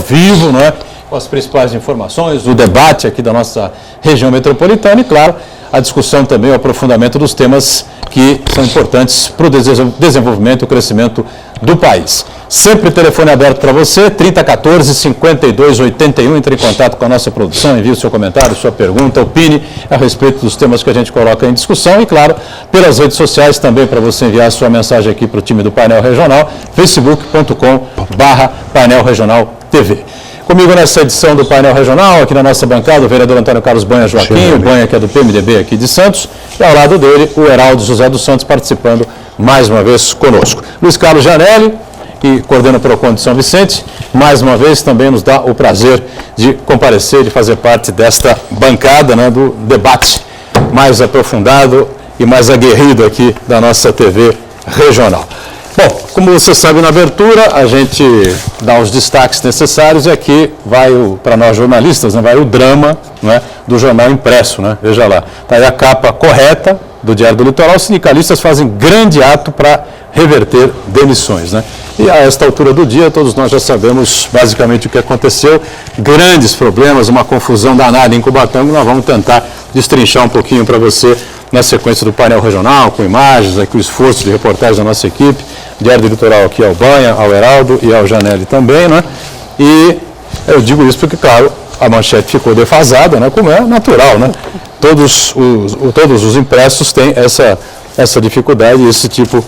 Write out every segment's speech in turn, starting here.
vivo, não é? Com as principais informações, o debate aqui da nossa região metropolitana e, claro, a discussão também, o aprofundamento dos temas que são importantes para o desenvolvimento e o crescimento do país. Sempre telefone aberto para você, 3014-5281, entre em contato com a nossa produção, envie o seu comentário, sua pergunta, opine a respeito dos temas que a gente coloca em discussão e, claro, pelas redes sociais também para você enviar a sua mensagem aqui para o time do Painel Regional, facebook.com/Painel Regional TV. Comigo nessa edição do Painel Regional, aqui na nossa bancada, o vereador Antônio Carlos Banha Joaquim, o Banha que é do PMDB aqui de Santos, e ao lado dele o Heraldo José dos Santos participando mais uma vez conosco. Luiz Carlos Janelli, que coordena o PROCON de São Vicente, mais uma vez também nos dá o prazer de comparecer, de fazer parte desta bancada, né, do debate mais aprofundado e mais aguerrido aqui da nossa TV regional. Bom, como você sabe na abertura, a gente dá os destaques necessários e aqui vai, para nós jornalistas, né, vai o drama, né, do jornal impresso, né? Veja lá, está aí a capa correta do Diário do Litoral, os sindicalistas fazem grande ato para reverter demissões, né? E a esta altura do dia, todos nós já sabemos basicamente o que aconteceu, grandes problemas, uma confusão danada em Cubatão, nós vamos tentar destrinchar um pouquinho para você na sequência do painel regional, com imagens, aqui o esforço de reportagem da nossa equipe, Diário do Litoral aqui ao Banha, ao Heraldo e ao Janelli também, né? E eu digo isso porque, claro, a manchete ficou defasada, né? Como é natural, né? Todos os impressos têm essa dificuldade, esse tipo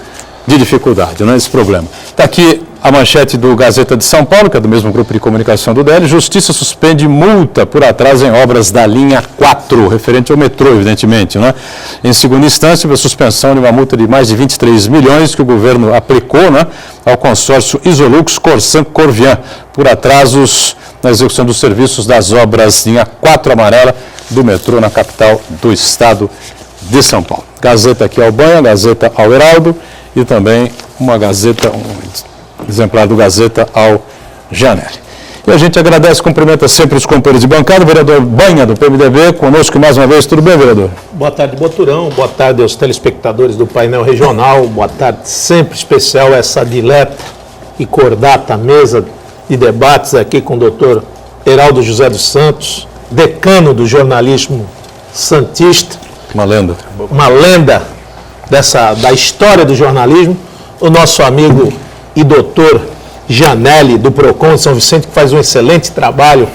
de dificuldade, né? Esse problema. Está aqui a manchete do Gazeta de São Paulo, que é do mesmo grupo de comunicação do DL, Justiça suspende multa por atraso em obras da linha 4, referente ao metrô, evidentemente, né? Em segunda instância, a suspensão de uma multa de mais de 23 milhões que o governo aplicou, né, ao consórcio Isolux Corsan Corvian, por atrasos na execução dos serviços das obras linha 4 amarela do metrô na capital do estado de São Paulo. Gazeta aqui ao Banha, Gazeta ao Heraldo e também uma Gazeta, um exemplar do Gazeta ao Janelli. E a gente agradece e cumprimenta sempre os companheiros de bancada, o vereador Banha, do PMDB, conosco mais uma vez. Tudo bem, vereador? Boa tarde, Boturão. Boa tarde aos telespectadores do Painel Regional. Boa tarde, sempre especial essa dileta e cordata mesa de debates aqui com o doutor Heraldo José dos Santos, decano do jornalismo santista. Uma lenda. Uma lenda da história do jornalismo. O nosso amigo e doutor Janelli, do PROCON de São Vicente, que faz um excelente trabalho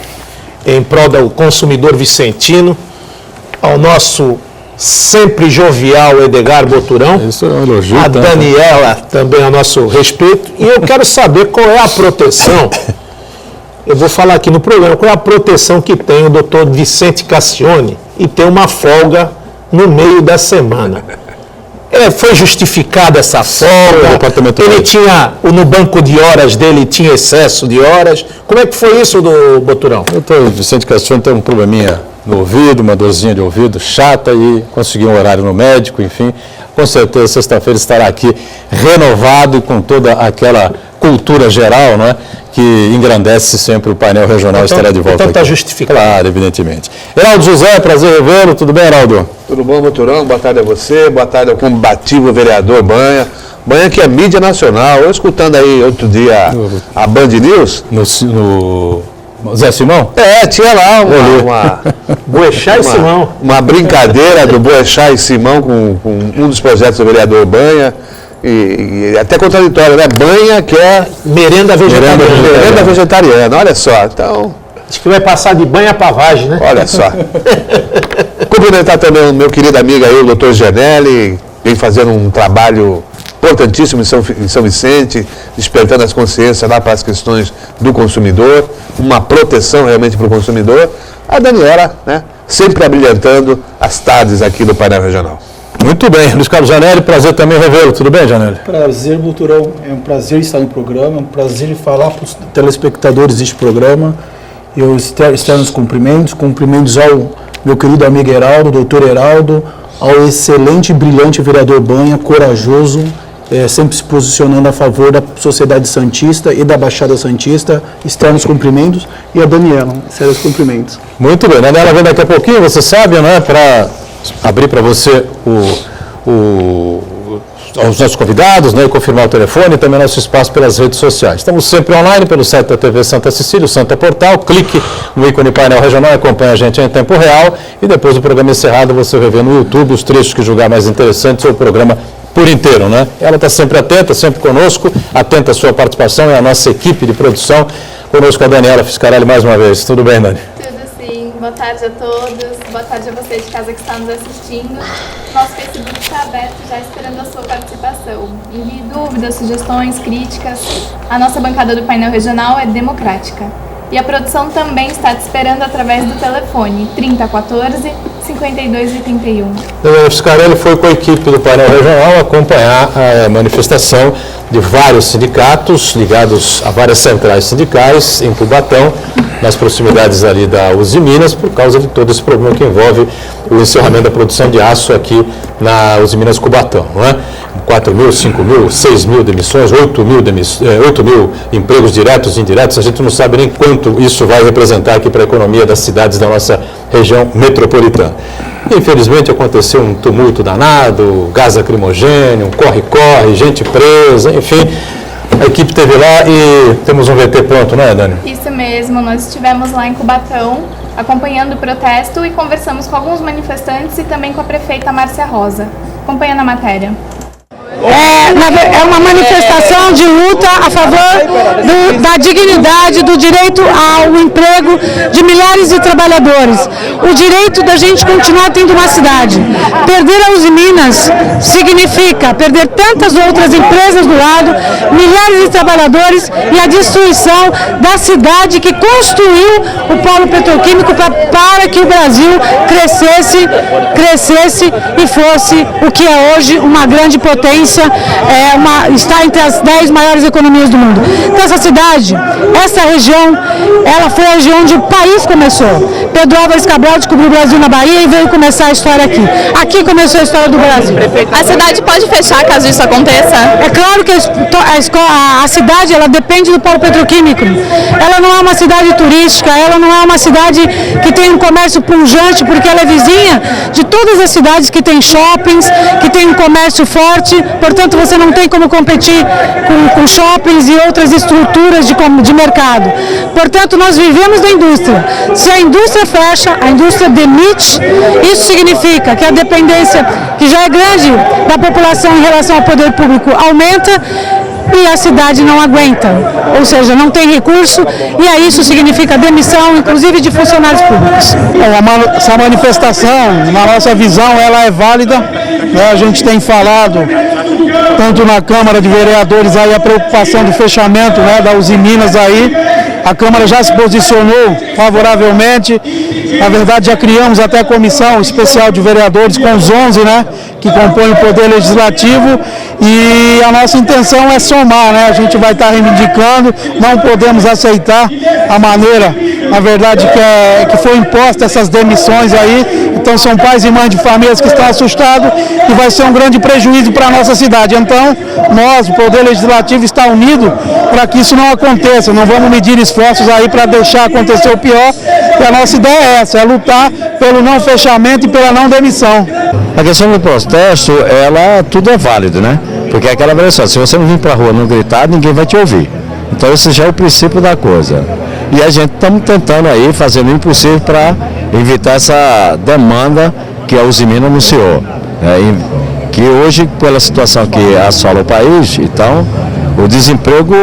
em prol do consumidor vicentino, ao nosso sempre jovial Edgar Boturão, isso é um elogio, a Daniela também a nosso respeito, e eu quero saber qual é a proteção, eu vou falar aqui no programa, qual é a proteção que tem o doutor Vicente Cassione e ter uma folga no meio da semana. Foi justificada essa folga? Ele tinha, no banco de horas dele tinha excesso de horas. Como é que foi isso, do Boturão? O doutor Vicente Cassione tem um probleminha no ouvido, uma dorzinha de ouvido chata e conseguiu um horário no médico, enfim. Com certeza, sexta-feira estará aqui renovado e com toda aquela cultura geral, né, que engrandece sempre o painel regional, então, estará de volta então aqui. Então está justificado. Claro, evidentemente. Heraldo José, prazer revê-lo. Tudo bem, Heraldo? Tudo bom, Boturão? Boa tarde a você, boa tarde ao combativo vereador Banha. Banha que é mídia nacional. Eu escutando aí outro dia a Band News. No Zé Simão? Tinha lá uma Boechat e Simão. Uma brincadeira do Boechat e Simão com um dos projetos do vereador Banha. E até contraditório, né? Banha que é merenda vegetariana. Merenda vegetariana, olha só. Então, acho que vai passar de banha a pavagem, né? Olha só. Cumprimentar também o meu querido amigo aí, o doutor Janelli, vem fazendo um trabalho importantíssimo em São Vicente, despertando as consciências lá para as questões do consumidor, uma proteção realmente para o consumidor. A Daniela, né, sempre abrilhantando as tardes aqui do Painel Regional. Muito bem, Luiz Carlos Janelli, prazer também revê-lo. Tudo bem, Janelli? Prazer, Boturão. É um prazer estar no programa, é um prazer falar para os telespectadores deste programa. Eu externo os cumprimentos ao meu querido amigo Heraldo, doutor Heraldo, ao excelente e brilhante vereador Banha, corajoso, sempre se posicionando a favor da sociedade santista e da Baixada Santista, externos cumprimentos, e a Daniela, sérios cumprimentos. Muito bem, Daniela vem daqui a pouquinho, você sabe, né, para abrir para você os nossos convidados, né, e confirmar o telefone e também nosso espaço pelas redes sociais. Estamos sempre online pelo site da TV Santa Cecília, o Santa Portal. Clique no ícone painel regional e acompanhe a gente em tempo real. E depois do programa encerrado, você vai ver no YouTube os trechos que julgar mais interessantes ou o programa por inteiro, né? Ela está sempre atenta, sempre conosco, atenta à sua participação e à nossa equipe de produção. Conosco a Daniela Fiscarelli mais uma vez. Tudo bem, Dani? Tudo sim. Boa tarde a todos. Boa tarde a você de casa que está nos assistindo. Nosso Facebook está aberto já esperando a sua participação. Envie dúvidas, sugestões, críticas. A nossa bancada do painel regional é democrática. E a produção também está te esperando através do telefone 3014 5281. Daniela Fiscarelli foi com a equipe do painel regional acompanhar a manifestação de vários sindicatos ligados a várias centrais sindicais em Cubatão, nas proximidades ali da Uzi Minas, por causa de todo esse problema que envolve o encerramento da produção de aço aqui na Uzi Minas Cubatão, não é? 4 mil, 5 mil, 6 mil demissões, 8 mil empregos diretos e indiretos, a gente não sabe nem quanto isso vai representar aqui para a economia das cidades da nossa região metropolitana. Infelizmente aconteceu um tumulto danado, gás lacrimogêneo, corre-corre, gente presa, enfim. A equipe esteve lá e temos um VT pronto, não é, Dani? Isso mesmo, nós estivemos lá em Cubatão acompanhando o protesto e conversamos com alguns manifestantes e também com a prefeita Márcia Rosa. Acompanha na matéria. É uma manifestação de luta a favor da dignidade, do direito ao emprego de milhares de trabalhadores. O direito da gente continuar tendo uma cidade. Perder a Uzi Minas significa perder tantas outras empresas do lado, milhares de trabalhadores e a destruição da cidade que construiu o polo petroquímico para que o Brasil crescesse e fosse o que é hoje uma grande potência. Está entre as 10 maiores economias do mundo. Então essa região, ela foi a região onde o país começou. Pedro Álvares Cabral descobriu o Brasil na Bahia e veio começar a história aqui. Aqui começou a história do Brasil. A cidade pode fechar caso isso aconteça? É claro que a cidade, ela depende do polo petroquímico. Ela não é uma cidade turística, ela não é uma cidade que tem um comércio pujante, porque ela é vizinha de todas as cidades que tem shoppings, que tem um comércio forte. Portanto, você não tem como competir com shoppings e outras estruturas de mercado. Portanto, nós vivemos da indústria. Se a indústria fecha, a indústria demite, isso significa que a dependência, que já é grande da população em relação ao poder público, aumenta e a cidade não aguenta, ou seja, não tem recurso, e aí isso significa demissão, inclusive de funcionários públicos. Essa manifestação, na nossa visão, ela é válida, né? A gente tem falado, tanto na Câmara de Vereadores, aí a preocupação do fechamento, né, da Uzi Minas aí, a Câmara já se posicionou favoravelmente, na verdade já criamos até a comissão especial de vereadores com os 11, né, que compõem o Poder Legislativo, e a nossa intenção é somar, né, a gente vai estar reivindicando, não podemos aceitar a maneira, na verdade, que foi imposta essas demissões aí, então são pais e mães de famílias que estão assustados e vai ser um grande prejuízo para a nossa cidade. Então, nós, o Poder Legislativo, está unido para que isso não aconteça, não vamos medir esforços aí para deixar acontecer o pior, e a nossa ideia é essa, é lutar pelo não fechamento e pela não demissão. A questão do protesto, tudo é válido, né? Porque é aquela versão, se você não vir para a rua não gritar, ninguém vai te ouvir. Então esse já é o princípio da coisa. E a gente estamos tentando aí, fazendo o impossível para evitar essa demanda que a Uzi Minas anunciou. Que hoje, pela situação que assola o país, então, o desemprego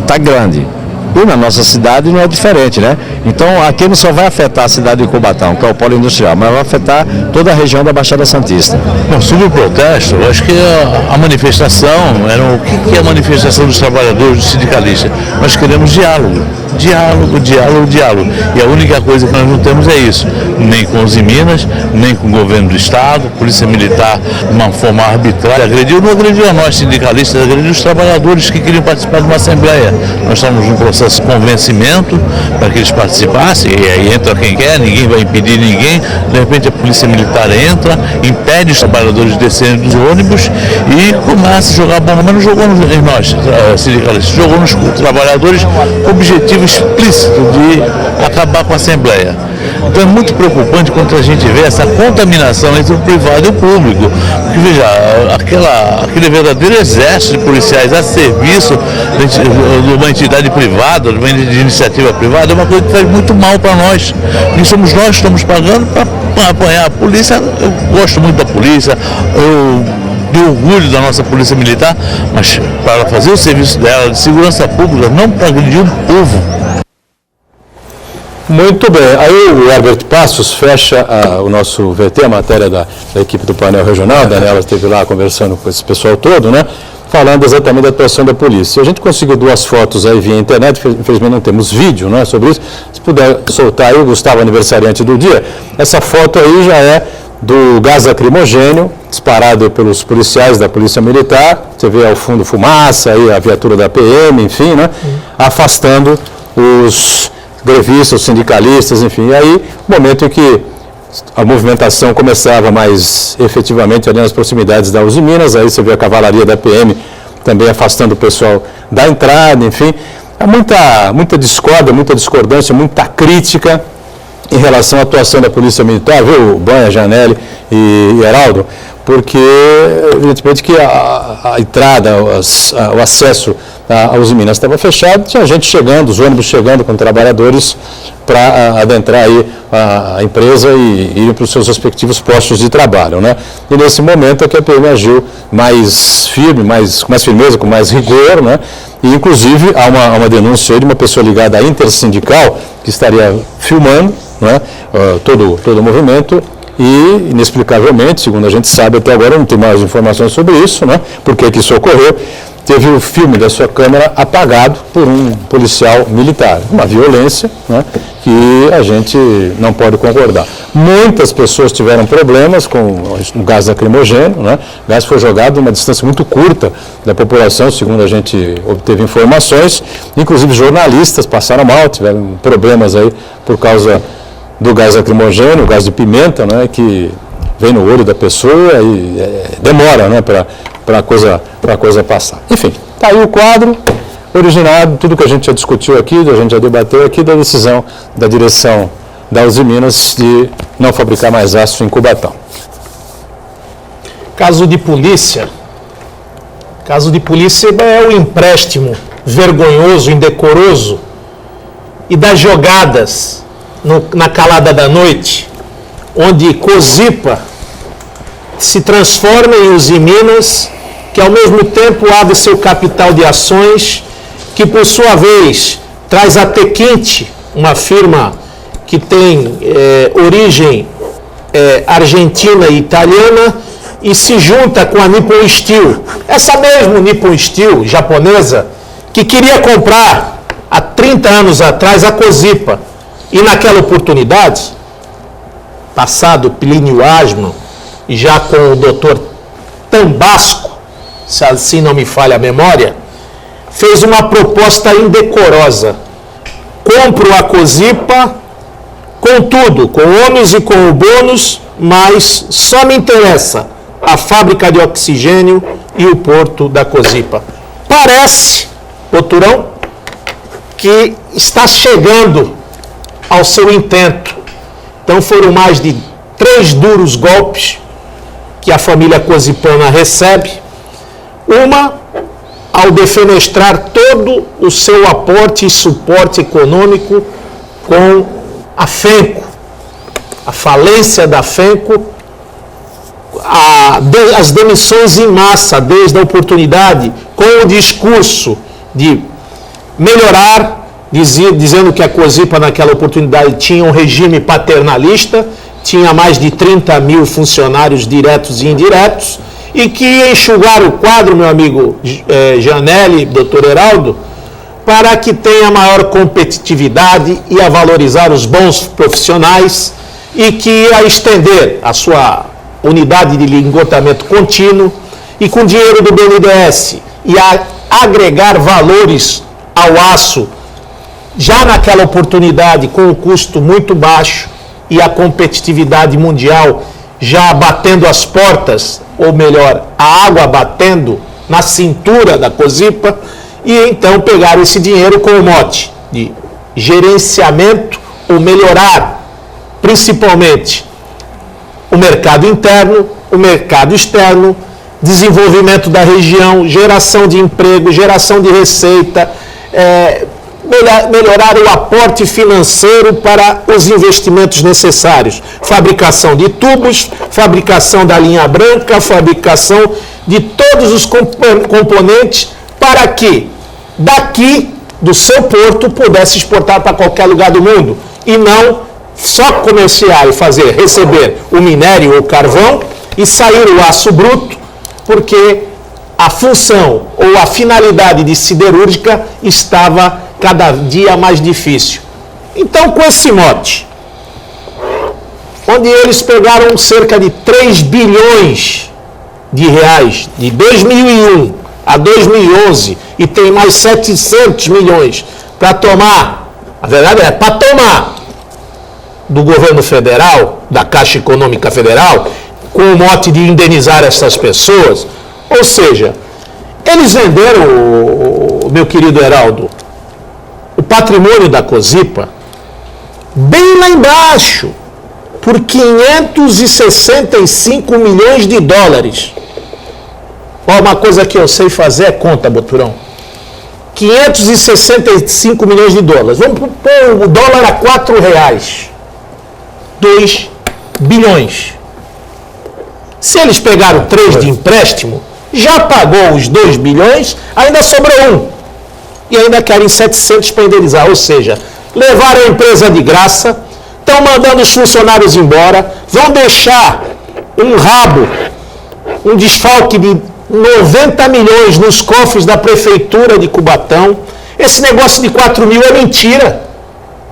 está grande. E na nossa cidade não é diferente, né? Então aqui não só vai afetar a cidade de Cubatão, que é o polo industrial, mas vai afetar toda a região da Baixada Santista. Bom, sobre o protesto, eu acho que a manifestação, o que é a manifestação dos trabalhadores, dos sindicalistas? Nós queremos diálogo. Diálogo. E a única coisa que nós não temos é isso. Nem com os Minas, nem com o governo do Estado, Polícia Militar, de uma forma arbitrária. Não agrediu a nós sindicalistas, agrediu os trabalhadores que queriam participar de uma assembleia. Nós estamos num processo de convencimento para que eles participassem, e aí entra quem quer, ninguém vai impedir ninguém. De repente a Polícia Militar entra, impede os trabalhadores de descerem dos ônibus e começa a jogar bomba, mas não jogou em nós, sindicalistas, jogou nos trabalhadores com o objetivo objetivo explícito de acabar com a Assembleia. Então é muito preocupante quando a gente vê essa contaminação entre o privado e o público. Porque, veja, aquele verdadeiro exército de policiais a serviço de uma entidade privada, de uma iniciativa privada, é uma coisa que faz muito mal para nós. E somos nós que estamos pagando para apanhar a polícia. Eu gosto muito da polícia, eu tenho orgulho da nossa polícia militar, mas para fazer o serviço dela de segurança pública, não para agredir o povo. Muito bem, aí o Herbert Passos fecha o nosso VT, a matéria da equipe do painel regional. A Daniela esteve lá conversando com esse pessoal todo, né? Falando exatamente da atuação da polícia. A gente conseguiu 2 fotos aí via internet, infelizmente não temos vídeo, né, sobre isso. Se puder soltar aí, o Gustavo, aniversariante do dia, essa foto aí já é do gás lacrimogênio, disparado pelos policiais da Polícia Militar. Você vê ao fundo fumaça, aí a viatura da PM, enfim, né? Afastando os grevistas, os sindicalistas, enfim. E aí, momento em que a movimentação começava mais efetivamente ali nas proximidades da Uzi Minas, aí você vê a cavalaria da PM também afastando o pessoal da entrada, enfim. Há muita discórdia, muita discordância, muita crítica em relação à atuação da Polícia Militar, viu, Banha, Janelli e Heraldo, porque, evidentemente, que a entrada, o acesso a Uzi Minas estava fechado, tinha gente chegando, os ônibus chegando com trabalhadores para adentrar aí a empresa e ir para os seus respectivos postos de trabalho, né? E nesse momento é que a PM agiu mais firme, com mais firmeza, com mais rigor, né? E, inclusive, há uma denúncia aí de uma pessoa ligada à Intersindical que estaria filmando, né, todo o movimento. E, inexplicavelmente, segundo a gente sabe, até agora não tem mais informações sobre isso, né? Por que isso ocorreu? Teve o filme da sua câmera apagado por um policial militar. Uma violência, né, que a gente não pode concordar. Muitas pessoas tiveram problemas com o gás lacrimogênio, né? O gás foi jogado a uma distância muito curta da população, segundo a gente obteve informações. Inclusive jornalistas passaram mal, tiveram problemas aí por causa do gás lacrimogênio, o gás de pimenta, né, que vem no olho da pessoa e demora, né, para a coisa passar. Enfim, está aí o quadro originado, tudo que a gente já discutiu aqui, a gente já debateu aqui, da decisão da direção da Uzi Minas de não fabricar mais aço em Cubatão. Caso de polícia é o empréstimo vergonhoso, indecoroso e das jogadas na calada da noite, onde Cozipa se transforma em Uzi Minas, que ao mesmo tempo abre seu capital de ações, que por sua vez traz a Tequinte, uma firma que tem origem argentina e italiana, e se junta com a Nippon Steel, essa mesma Nippon Steel japonesa, que queria comprar há 30 anos atrás a Cozipa. E naquela oportunidade, passado Plínio Asman, e já com o doutor Tambasco, se assim não me falha a memória, fez uma proposta indecorosa. Compro a Cozipa, com tudo, com o ônus e com o bônus, mas só me interessa a fábrica de oxigênio e o porto da Cozipa. Parece, doutorão, que está chegando ao seu intento. Então foram mais de 3 duros golpes que a família cozipana recebe. Uma, ao defenestrar todo o seu aporte e suporte econômico com a FENCO, a falência da FENCO, as demissões em massa desde a oportunidade, com o discurso de melhorar, dizendo que a Cozipa naquela oportunidade tinha um regime paternalista, tinha mais de 30 mil funcionários diretos e indiretos, e que ia enxugar o quadro, meu amigo Janelli, doutor Heraldo, para que tenha maior competitividade e a valorizar os bons profissionais, e que ia estender a sua unidade de lingotamento contínuo, e com dinheiro do BNDES, e a agregar valores ao aço, já naquela oportunidade com um custo muito baixo e a competitividade mundial já batendo as portas, ou melhor, a água batendo na cintura da Cozipa, e então pegaram esse dinheiro com o mote de gerenciamento ou melhorar, principalmente, o mercado interno, o mercado externo, desenvolvimento da região, geração de emprego, geração de receita, melhorar o aporte financeiro para os investimentos necessários. Fabricação de tubos, fabricação da linha branca, fabricação de todos os componentes para que daqui do seu porto pudesse exportar para qualquer lugar do mundo e não só comerciar e receber o minério ou o carvão e sair o aço bruto, porque a função ou a finalidade de siderúrgica estava cada dia mais difícil. Então, com esse mote, onde eles pegaram cerca de 3 bilhões de reais de 2001 a 2011 e tem mais 700 milhões para tomar, a verdade é, para tomar do governo federal, da Caixa Econômica Federal, com o mote de indenizar essas pessoas. Ou seja, eles venderam, meu querido Heraldo, o patrimônio da Cosipa bem lá embaixo, por 565 milhões de dólares. Uma coisa que eu sei fazer é conta, Boturão. 565 milhões de dólares. Vamos pôr o dólar a R$4. 2 bilhões. Se eles pegaram 3 de empréstimo, já pagou os 2 bilhões, ainda sobrou 1. E ainda querem 700 para indenizar. Ou seja, levaram a empresa de graça, estão mandando os funcionários embora, vão deixar um desfalque de 90 milhões nos cofres da Prefeitura de Cubatão. Esse negócio de 4 mil é mentira.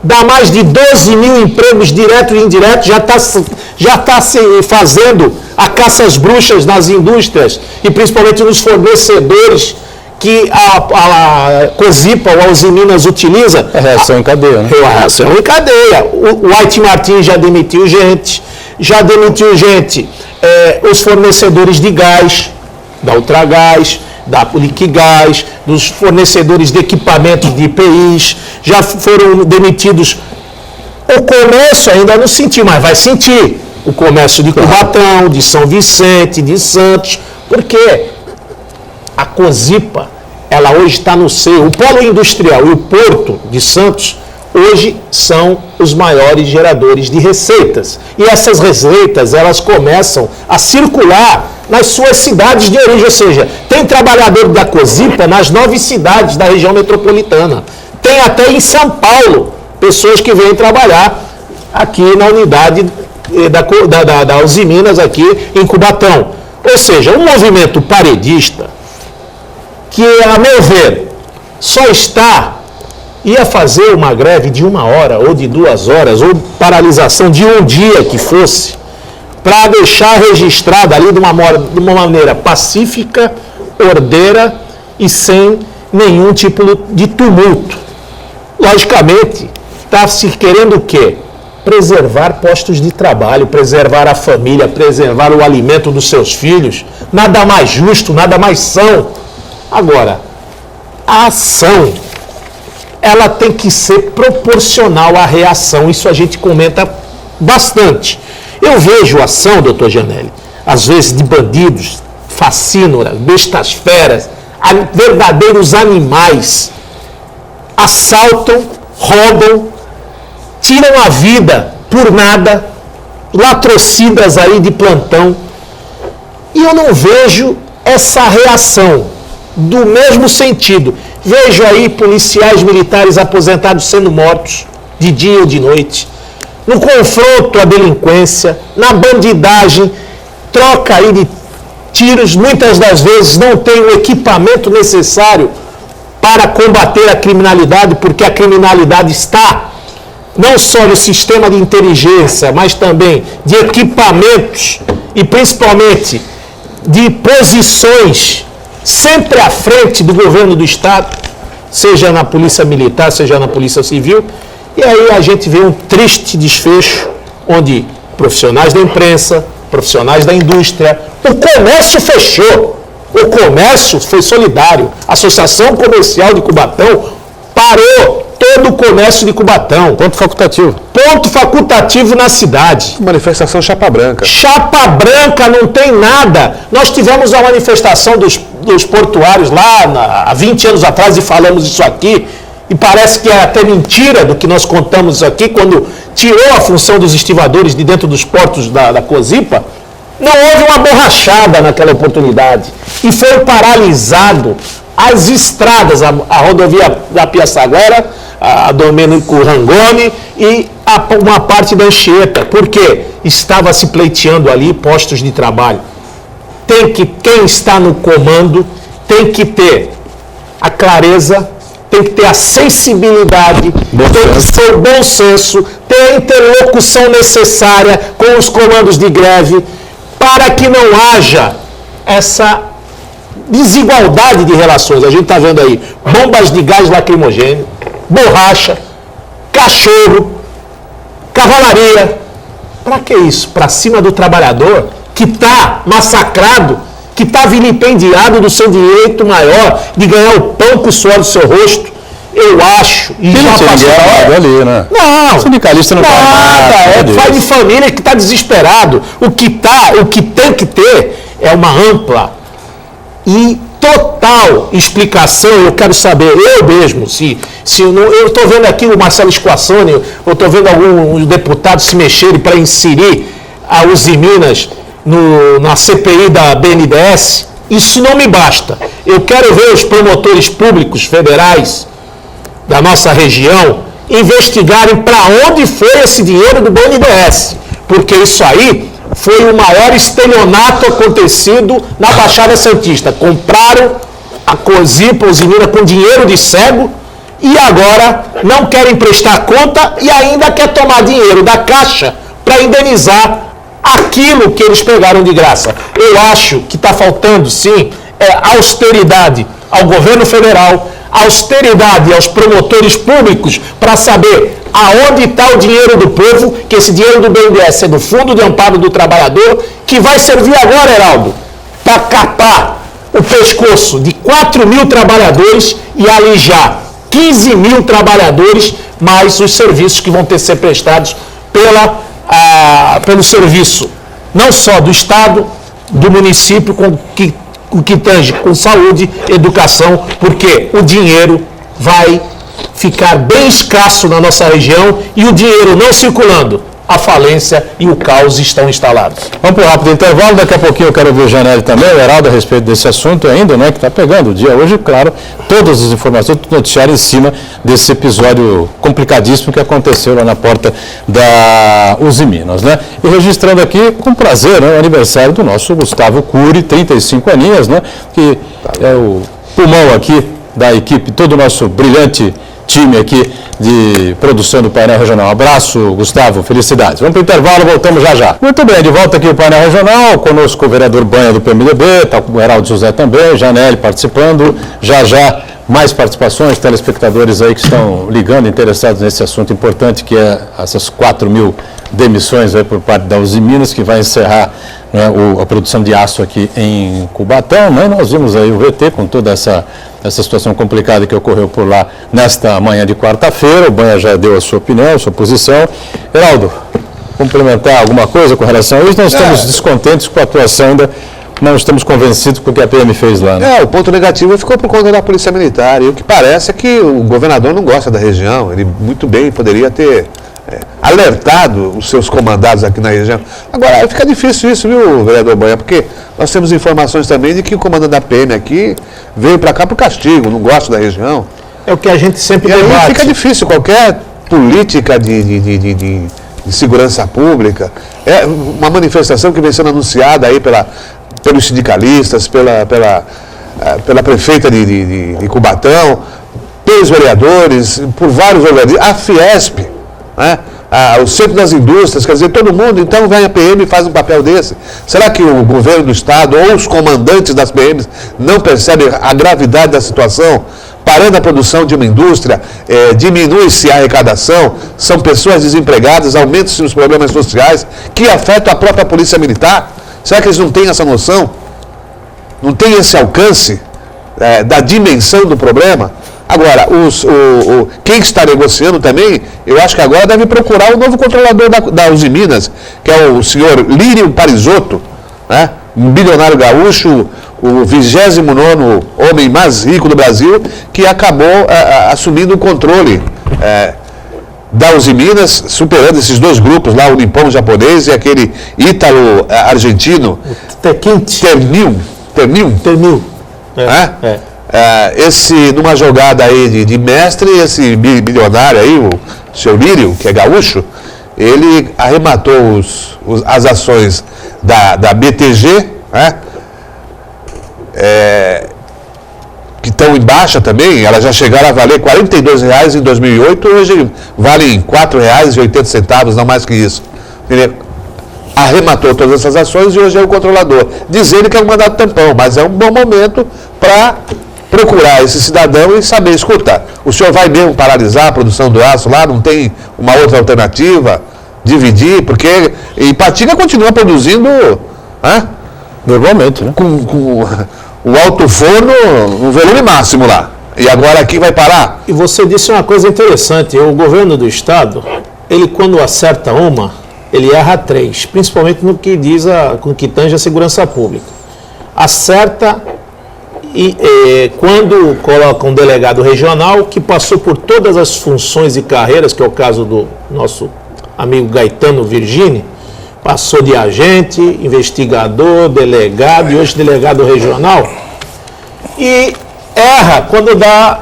Dá mais de 12 mil empregos diretos e indiretos, já está se fazendo a caça às bruxas nas indústrias e principalmente nos fornecedores que a Cosipa ou a Usiminas utiliza. É reação em cadeia, né? É reação em cadeia. O White Martins já demitiu gente, os fornecedores de gás, da Ultragás, da Liquigás, dos fornecedores de equipamentos de IPIs, já foram demitidos. O comércio ainda não sentiu, mas vai sentir. O comércio de Cubatão, de São Vicente, de Santos, porque a Cosipa, ela hoje está no seio. O polo industrial e o porto de Santos hoje são os maiores geradores de receitas. E essas receitas, elas começam a circular nas suas cidades de origem, ou seja, tem trabalhador da Cosipa nas 9 cidades da região metropolitana. Tem até em São Paulo pessoas que vêm trabalhar aqui na unidade da Usiminas aqui em Cubatão. Ou seja, um movimento paredista que, a meu ver, ia fazer uma greve de 1 hora ou de 2 horas, ou paralisação de um dia que fosse, para deixar registrado ali de uma maneira pacífica, ordeira e sem nenhum tipo de tumulto. Logicamente, está se querendo o quê? Preservar postos de trabalho, preservar a família, preservar o alimento dos seus filhos. Nada mais justo, nada mais são. Agora, a ação, ela tem que ser proporcional à reação. Isso a gente comenta bastante. Eu vejo ação, doutor Gianelli, às vezes de bandidos, facínoras, bestas feras, verdadeiros animais, assaltam, roubam, tiram a vida por nada, latrocidas aí de plantão. E eu não vejo essa reação do mesmo sentido. Vejo aí policiais militares aposentados sendo mortos de dia ou de noite. No confronto à delinquência, na bandidagem, troca aí de tiros, muitas das vezes não tem o equipamento necessário para combater a criminalidade, porque a criminalidade está não só no sistema de inteligência, mas também de equipamentos e principalmente de posições sempre à frente do governo do Estado, seja na Polícia Militar, seja na Polícia Civil. E aí a gente vê um triste desfecho, onde profissionais da imprensa, profissionais da indústria, o comércio fechou, o comércio foi solidário, a Associação Comercial de Cubatão parou todo o comércio de Cubatão. Ponto facultativo. Ponto facultativo na cidade. Manifestação chapa branca. Chapa branca, não tem nada. Nós tivemos a manifestação dos portuários lá há 20 anos atrás e falamos isso aqui. E parece que é até mentira do que nós contamos aqui, quando tirou a função dos estivadores de dentro dos portos da Cozipa. Não houve uma borrachada naquela oportunidade. E foi paralisado as estradas, a rodovia da Piaçaguera, a Domênico Rangoni e uma parte da Anchieta. Por quê? Estava se pleiteando ali postos de trabalho. Quem está no comando tem que ter a clareza, tem que ter a sensibilidade, tem que ter o bom senso, ter a interlocução necessária com os comandos de greve, para que não haja essa desigualdade de relações. A gente está vendo aí bombas de gás lacrimogêneo, borracha, cachorro, cavalaria. Para que isso? Para cima do trabalhador que está massacrado, que está vilipendiado do seu direito maior de ganhar o pão com o suor do seu rosto. Eu acho. E já passou ali, né? Não. O sindicalista não nada. É pai de família que está desesperado. O que tem que ter é uma ampla e total explicação. Eu quero saber, eu mesmo, eu estou vendo aqui o Marcelo Squassoni, eu estou vendo alguns deputados se mexerem para inserir a Uzi Minas na CPI da BNDES. Isso não me basta. Eu quero ver os promotores públicos federais da nossa região investigarem para onde foi esse dinheiro do BNDES, porque isso aí foi o maior estelionato acontecido na Baixada Santista. Compraram a Cozipa, Uzi Minas com dinheiro de cego e agora não querem prestar conta e ainda quer tomar dinheiro da Caixa para indenizar aquilo que eles pegaram de graça. Eu acho que está faltando, sim, austeridade ao governo federal, austeridade aos promotores públicos para saber aonde está o dinheiro do povo, que esse dinheiro do BNDES é do Fundo de Amparo do Trabalhador, que vai servir agora, Heraldo, para capar o pescoço de 4 mil trabalhadores e alijar 15 mil trabalhadores, mais os serviços que vão ter que ser prestados pelo serviço, não só do Estado, do município, o que tange com saúde, educação, porque o dinheiro vai ficar bem escasso na nossa região e o dinheiro não circulando, a falência e o caos estão instalados. Vamos para um rápido intervalo, daqui a pouquinho eu quero ver o Janelli também, o Heraldo, a respeito desse assunto ainda, né, que está pegando o dia hoje, claro, todas as informações do noticiário em cima desse episódio complicadíssimo que aconteceu lá na porta da Uzi Minas, né? E registrando aqui, com prazer, né, o aniversário do nosso Gustavo Cury, 35 aninhos, né, que é o pulmão aqui da equipe, todo o nosso brilhante time aqui de produção do Painel Regional. Abraço, Gustavo, felicidades. Vamos para o intervalo, voltamos já já. Muito bem, de volta aqui o Painel Regional, conosco o vereador Banha do PMDB, está com o Heraldo José também, Janelli participando, já mais participações, telespectadores aí que estão ligando, interessados nesse assunto importante que é essas 4 mil demissões aí por parte da Uzi Minas, que vai encerrar, né, a produção de aço aqui em Cubatão, né? Nós vimos aí o VT com toda essa situação complicada que ocorreu por lá nesta manhã de quarta-feira. O Banha já deu a sua opinião, a sua posição. Heraldo, complementar alguma coisa com relação a isso? Nós estamos descontentes com a atuação ainda, não estamos convencidos com o que a PM fez lá, né? O ponto negativo ficou por conta da Polícia Militar, e o que parece é que o governador não gosta da região, ele muito bem poderia ter alertado os seus comandados aqui na região. Agora, fica difícil isso, viu, vereador Banha, porque nós temos informações também de que o comandante da PM aqui veio para cá por castigo, não gosta da região. É o que a gente sempre debate. Aí fica difícil qualquer política de segurança pública. É uma manifestação que vem sendo anunciada aí pelos sindicalistas, pela prefeita de Cubatão, pelos vereadores, por vários organismos, a Fiesp, né? O Centro das Indústrias, quer dizer, todo mundo. Então vem a PM e faz um papel desse. Será que o governo do Estado ou os comandantes das PMs não percebem a gravidade da situação? Parando a produção de uma indústria, diminui-se a arrecadação, são pessoas desempregadas, aumentam-se os problemas sociais que afetam a própria Polícia Militar. Será que eles não têm essa noção? Não têm esse alcance da dimensão do problema? Agora, quem está negociando também, eu acho que agora deve procurar o novo controlador da Uzi Minas, que é o senhor Lírio Parisotto, né? Um bilionário gaúcho, o 29º homem mais rico do Brasil, que acabou assumindo o controle da Uzi Minas, superando esses dois grupos lá, o Nippon japonês e aquele ítalo argentino, Ternium. Numa jogada aí de mestre, esse bilionário aí, o seu Lírio, que é gaúcho, ele arrematou as ações da BTG, né? Que estão em baixa também, elas já chegaram a valer R$ 42,00 em 2008, hoje valem R$ 4,80, não mais que isso. Ele arrematou todas essas ações e hoje é o controlador. Dizendo que é um mandato tampão, mas é um bom momento para procurar esse cidadão e saber escutar. O senhor vai mesmo paralisar a produção do aço lá? Não tem uma outra alternativa? Dividir? Porque Ipatinga continua produzindo normalmente, né? Com o alto forno no volume máximo lá. E agora aqui vai parar? E você disse uma coisa interessante, o governo do estado, ele quando acerta uma, ele erra três, principalmente no que diz com que tange a segurança pública. Acerta quando coloca um delegado regional que passou por todas as funções e carreiras, que é o caso do nosso amigo Gaetano Virgini, passou de agente, investigador, delegado e hoje delegado regional, e erra quando dá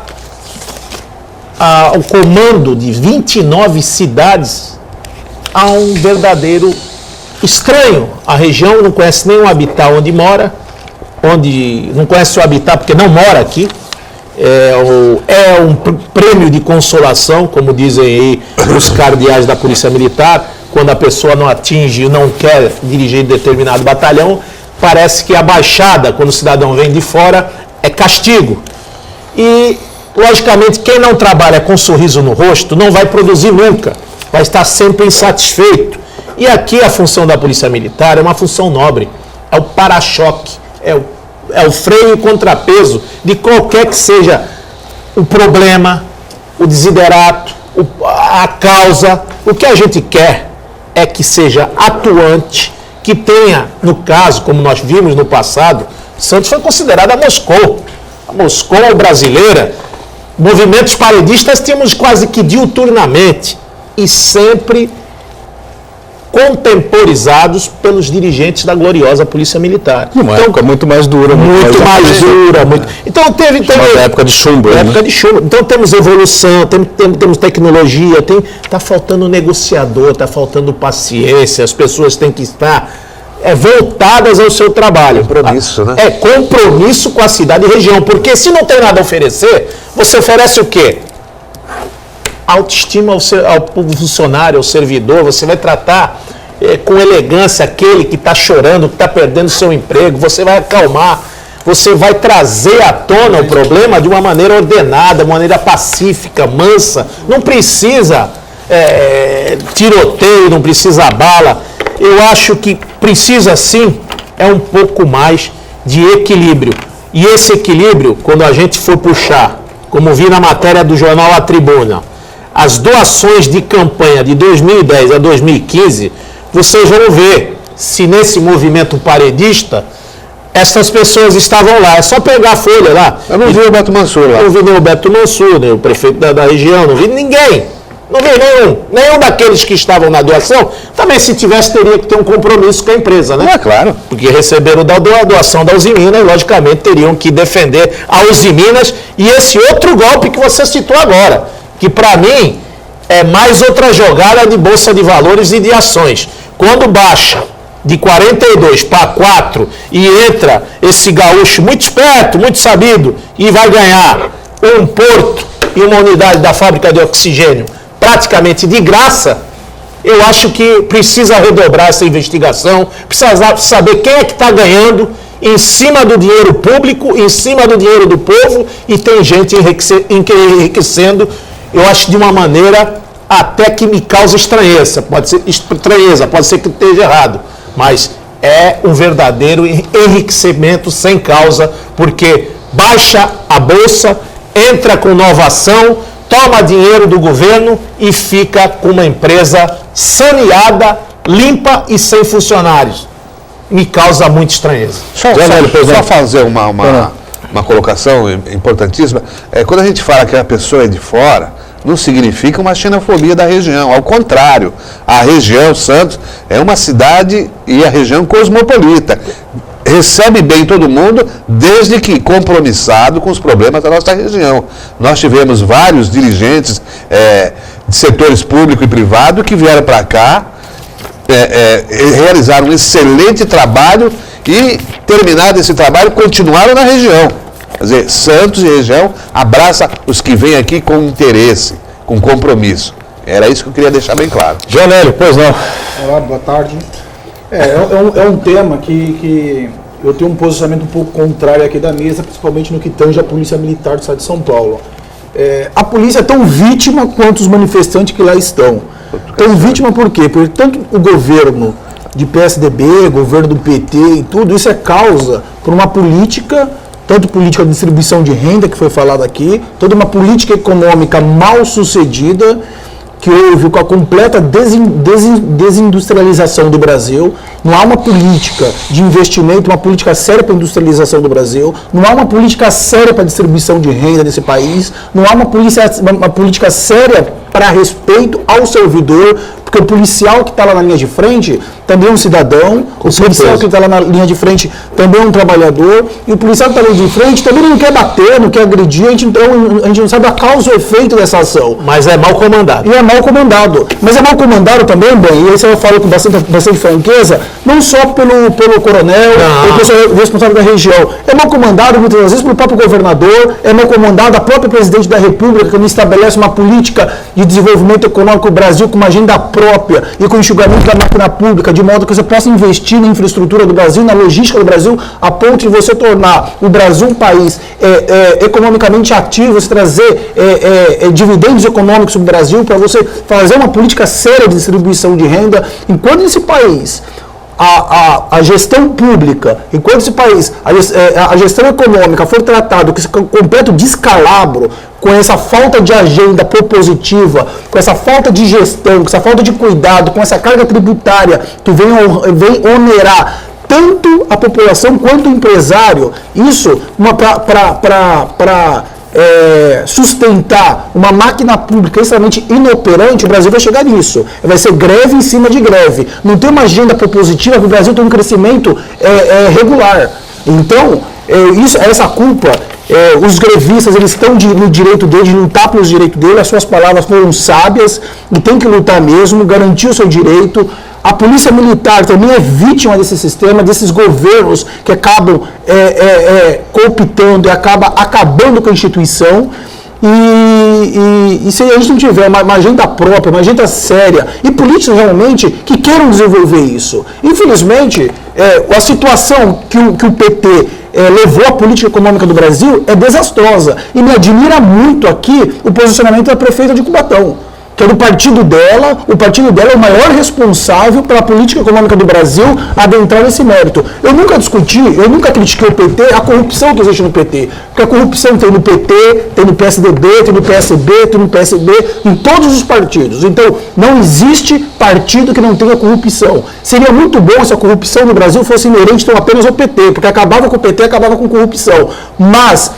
o comando de 29 cidades a um verdadeiro estranho. A região não conhece nem o habitat onde mora, não conhece o habitat porque não mora aqui. É um prêmio de consolação, como dizem aí os cardeais da Polícia Militar, quando a pessoa não atinge e não quer dirigir determinado batalhão, parece que a baixada, quando o cidadão vem de fora, é castigo. E, logicamente, quem não trabalha com um sorriso no rosto não vai produzir nunca, vai estar sempre insatisfeito. E aqui a função da Polícia Militar é uma função nobre, é o para-choque, é o freio e contrapeso de qualquer que seja o problema, o desiderato, a causa. O que a gente quer é que seja atuante, que tenha, no caso, como nós vimos no passado, Santos foi considerada a Moscou. A Moscou brasileira, movimentos paredistas tínhamos quase que diuturnamente e sempre contemporizados pelos dirigentes da gloriosa Polícia Militar. Uma época muito mais dura. Muito mais dura. Então teve uma época de chumbo. Época de chumbo. Então temos evolução, temos tecnologia, está faltando negociador, está faltando paciência, as pessoas têm que estar voltadas ao seu trabalho. Compromisso, né? Compromisso com a cidade e região, porque se não tem nada a oferecer, você oferece o quê? Autoestima ao funcionário, ao servidor, você vai tratar com elegância aquele que está chorando, que está perdendo seu emprego, você vai acalmar, você vai trazer à tona o problema de uma maneira ordenada, de uma maneira pacífica, mansa, não precisa tiroteio, não precisa bala. Eu acho que precisa sim, um pouco mais de equilíbrio. E esse equilíbrio, quando a gente for puxar, como vi na matéria do jornal A Tribuna, as doações de campanha de 2010 a 2015, vocês vão ver se nesse movimento paredista essas pessoas estavam lá. É só pegar a folha lá. Eu não vi o Beto Mansur lá. Não vi nem o Beto Mansur, nem o prefeito da região, não vi ninguém. Não vi nenhum daqueles que estavam na doação. Também, se tivesse, teria que ter um compromisso com a empresa, né? Claro. Porque receberam da doação da Uzi Minas, logicamente teriam que defender a Uzi Minas e esse outro golpe que você citou agora, que para mim é mais outra jogada de bolsa de valores e de ações. Quando baixa de 42 para 4 e entra esse gaúcho muito esperto, muito sabido, e vai ganhar um porto e uma unidade da fábrica de oxigênio praticamente de graça, eu acho que precisa redobrar essa investigação, precisa saber quem é que está ganhando em cima do dinheiro público, em cima do dinheiro do povo, e tem gente enriquecendo, eu acho, de uma maneira até que me causa estranheza. Pode ser que esteja errado, mas é um verdadeiro enriquecimento sem causa, porque baixa a bolsa, entra com nova ação, toma dinheiro do governo e fica com uma empresa saneada, limpa e sem funcionários. Me causa muita estranheza. Só fazer uma colocação importantíssima. Quando a gente fala que a pessoa é de fora, não significa uma xenofobia da região. Ao contrário, a região Santos é uma cidade e a região cosmopolita. Recebe bem todo mundo, desde que compromissado com os problemas da nossa região. Nós tivemos vários dirigentes de setores público e privado que vieram para cá, realizaram um excelente trabalho e, terminado esse trabalho, continuaram na região. Quer dizer, Santos e região abraça os que vêm aqui com interesse, com compromisso. Era isso que eu queria deixar bem claro. Janélio, pois não. Olá, boa tarde. É um tema que eu tenho um posicionamento um pouco contrário aqui da mesa, principalmente no que tange a Polícia Militar do Estado de São Paulo. A polícia é tão vítima quanto os manifestantes que lá estão. Tão vítima por quê? Porque tanto o governo de PSDB, governo do PT e tudo, isso é causa por uma política, tanto política de distribuição de renda, que foi falado aqui, toda uma política econômica mal sucedida, que houve com a completa desindustrialização do Brasil. Não há uma política de investimento, uma política séria para a industrialização do Brasil, não há uma política séria para a distribuição de renda nesse país, não há uma política séria para respeito ao servidor, porque o policial que está lá na linha de frente também é um cidadão, o policial que está lá na linha de frente também é um trabalhador, e o policial que está na linha de frente também não quer bater, não quer agredir, a gente não sabe a causa e o efeito dessa ação. Mas é mal comandado. E é mal comandado. Mas é mal comandado também, bem, e aí eu falo com bastante franqueza, não só pelo coronel, pelo pessoal responsável da região. É mal comandado muitas vezes pelo próprio governador, é mal comandado a própria presidente da República, que não estabelece uma política de desenvolvimento econômico do Brasil com uma agenda própria e com enxugamento da máquina pública, de modo que você possa investir na infraestrutura do Brasil, na logística do Brasil, a ponto de você tornar o Brasil um país economicamente ativo, você trazer dividendos econômicos para o Brasil, para você fazer uma política séria de distribuição de renda. Enquanto esse país, a gestão pública, enquanto esse país, a gestão econômica for tratada com esse completo descalabro, com essa falta de agenda propositiva, com essa falta de gestão, com essa falta de cuidado, com essa carga tributária que vem onerar tanto a população quanto o empresário, isso para sustentar uma máquina pública extremamente inoperante, o Brasil vai chegar nisso. Vai ser greve em cima de greve. Não tem uma agenda propositiva para o Brasil ter um crescimento regular. Então, essa culpa, os grevistas, eles estão no direito deles, de lutar pelos direitos deles, as suas palavras foram sábias e tem que lutar mesmo, garantir o seu direito. A polícia militar também é vítima desse sistema, desses governos que acabam cooptando e acabando com a instituição. E se a gente não tiver uma agenda própria, uma agenda séria e políticos realmente que queiram desenvolver isso, infelizmente, a situação que o PT levou a política econômica do Brasil é desastrosa. E me admira muito aqui o posicionamento da prefeita de Cubatão, que é do partido dela. O partido dela é o maior responsável pela política econômica do Brasil adentrar nesse mérito. Eu nunca discuti, eu nunca critiquei o PT, a corrupção que existe no PT. Porque a corrupção tem no PT, tem no PSDB, tem no PSB, tem no PSB, em todos os partidos. Então, não existe partido que não tenha corrupção. Seria muito bom se a corrupção no Brasil fosse inerente então, apenas ao PT, porque acabava com o PT, acabava com corrupção. Mas,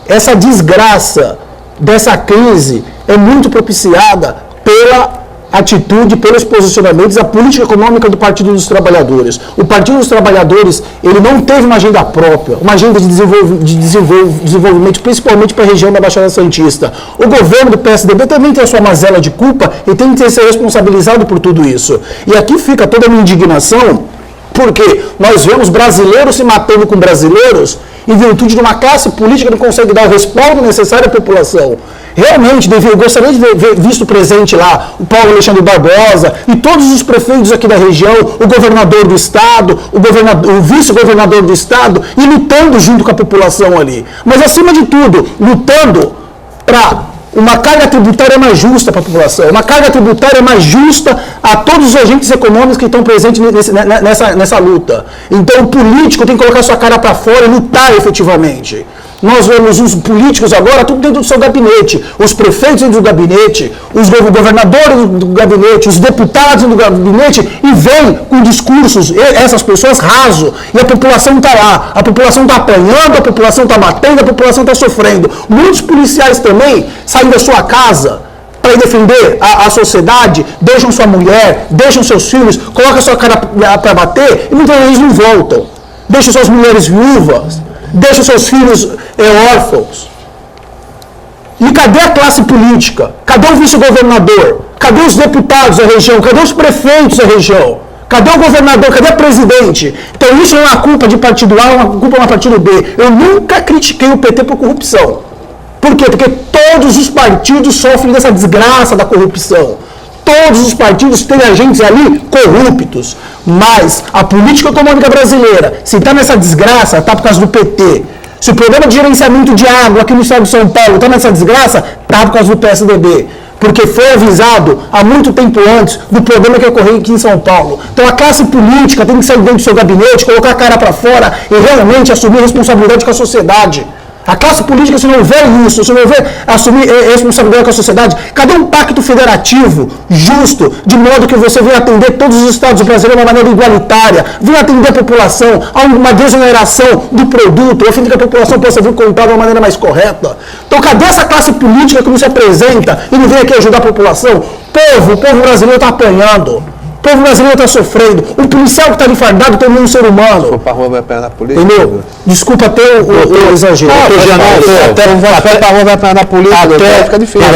essa desgraça dessa crise é muito propiciada pela atitude, pelos posicionamentos, a política econômica do Partido dos Trabalhadores. O Partido dos Trabalhadores, ele não teve uma agenda própria, uma agenda de desenvolvimento, principalmente para a região da Baixada Santista. O governo do PSDB também tem a sua mazela de culpa e tem que ser responsabilizado por tudo isso. E aqui fica toda a minha indignação, porque nós vemos brasileiros se matando com brasileiros em virtude de uma classe política que não consegue dar o respaldo necessário à população. Realmente, eu gostaria de ver visto presente lá o Paulo Alexandre Barbosa e todos os prefeitos aqui da região, o governador do estado, o vice-governador do estado, e lutando junto com a população ali. Mas, acima de tudo, lutando para uma carga tributária mais justa para a população, uma carga tributária mais justa a todos os agentes econômicos que estão presentes nessa luta. Então, o político tem que colocar sua cara para fora e lutar efetivamente. Nós vemos os políticos agora tudo dentro do seu gabinete, os prefeitos dentro do gabinete, os governadores do gabinete, os deputados do gabinete, e vêm com discursos, essas pessoas raso, e a população está lá, a população está apanhando, a população está batendo, a população está sofrendo. Muitos policiais também saem da sua casa para defender a sociedade, deixam sua mulher, deixam seus filhos, colocam a sua cara para bater e muitas vezes não voltam. Deixam suas mulheres viúvas, deixam seus filhos órfãos. E cadê a classe política? Cadê o vice-governador? Cadê os deputados da região? Cadê os prefeitos da região? Cadê o governador? Cadê o presidente? Então isso não é uma culpa de partido A, é uma culpa de partido B. Eu nunca critiquei o PT por corrupção. Por quê? Porque todos os partidos sofrem dessa desgraça da corrupção. Todos os partidos têm agentes ali corruptos. Mas a política econômica brasileira, se está nessa desgraça, está por causa do PT. Se o programa de gerenciamento de água aqui no estado de São Paulo está nessa desgraça, está por causa do PSDB. Porque foi avisado há muito tempo antes do problema que ocorreu aqui em São Paulo. Então a classe política tem que sair dentro do seu gabinete, colocar a cara para fora e realmente assumir responsabilidade com a sociedade. A classe política, se não vê isso, se não vê assumir responsabilidade com a sociedade, cadê um pacto federativo justo, de modo que você venha atender todos os estados brasileiros de uma maneira igualitária, venha atender a população a uma desoneração do produto, a fim de que a população possa vir comprar de uma maneira mais correta? Então, cadê essa classe política que não se apresenta e não vem aqui ajudar a população? O povo brasileiro está apanhando. O povo brasileiro está sofrendo. O policial que está ali fardado também é um ser humano. Se for para a rua, vai apanhar na polícia. Entendeu? Desculpa até o exagero. Até para a rua, vai apanhar na polícia. Até fica difícil.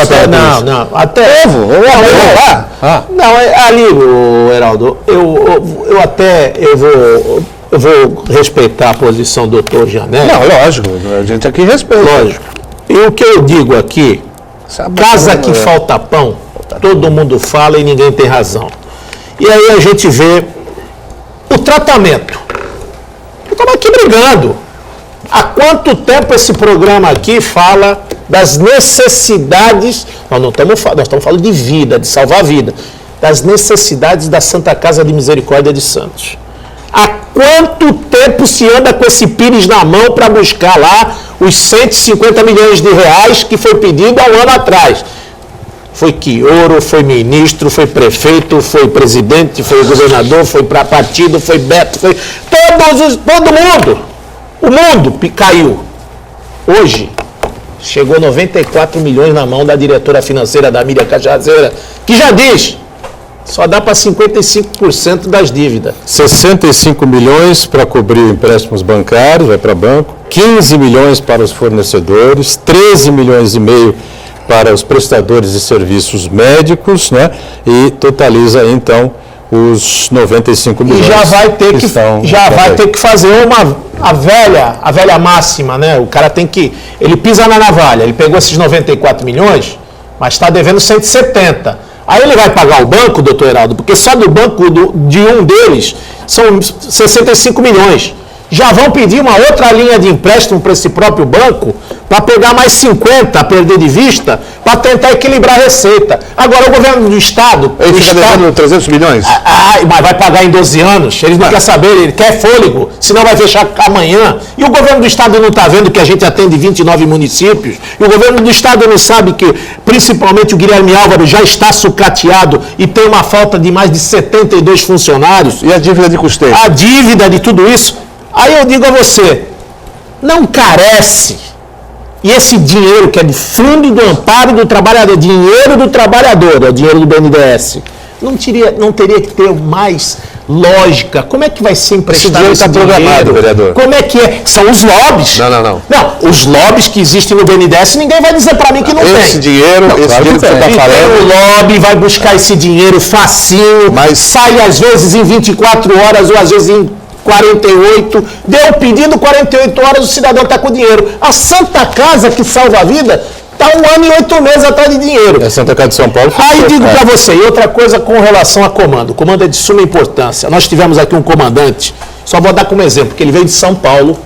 Não. Até. Não, ali, Heraldo, eu vou respeitar a posição do doutor Janelli. Não, lógico. A gente aqui respeita. Lógico. E o que eu digo aqui, casa que falta pão, todo mundo fala e ninguém tem razão. E aí a gente vê o tratamento. Estamos aqui brigando. Há quanto tempo esse programa aqui fala das necessidades, nós estamos falando de vida, de salvar a vida, das necessidades da Santa Casa de Misericórdia de Santos. Há quanto tempo se anda com esse pires na mão para buscar lá os 150 milhões de reais que foi pedido há um ano atrás? Foi Quioro, foi ministro, foi prefeito, foi presidente, foi governador, foi para partido, foi Beto, foi todo mundo. O mundo caiu. Hoje, chegou 94 milhões na mão da diretora financeira da Miriam Cajazeira, que já diz, só dá para 55% das dívidas. 65 milhões para cobrir empréstimos bancários, vai para banco, 15 milhões para os fornecedores, 13 milhões e meio para os prestadores de serviços médicos, né? E totaliza então os 95 milhões. E já vai ter que fazer a velha máxima, né? O cara tem que, ele pisa na navalha, ele pegou esses 94 milhões, mas está devendo 170. Aí ele vai pagar o banco, doutor Heraldo, porque só do banco de um deles são 65 milhões. Já vão pedir uma outra linha de empréstimo para esse próprio banco, para pegar mais 50, a perder de vista, para tentar equilibrar a receita. Agora, o governo do Estado... Ele fica devendo 300 milhões? Mas vai pagar em 12 anos. Eles não querem saber, ele quer fôlego, senão vai fechar amanhã. E o governo do Estado não está vendo que a gente atende 29 municípios. E o governo do Estado não sabe que, principalmente, o Guilherme Álvaro já está sucateado e tem uma falta de mais de 72 funcionários. E a dívida de custeio? A dívida de tudo isso. Aí eu digo a você, não carece, e esse dinheiro que é de fundo do amparo do trabalhador, dinheiro do trabalhador, é o dinheiro do BNDES, não teria que ter mais lógica. Como é que vai ser emprestado esse dinheiro? Programado, vereador. Como é que é? São os lobbies. Não. Não, os lobbies que existem no BNDES, ninguém vai dizer para mim que não tem. Esse dinheiro que você está falando... O lobby vai buscar esse dinheiro facinho, mas sai às vezes em 24 horas ou às vezes em 48, deu o pedido, 48 horas o cidadão está com o dinheiro. A Santa Casa que salva a vida está 1 ano e 8 meses atrás de dinheiro. A Santa Casa de São Paulo. Aí digo para você, e outra coisa com relação a comando. O comando é de suma importância. Nós tivemos aqui um comandante, só vou dar como exemplo, que ele veio de São Paulo,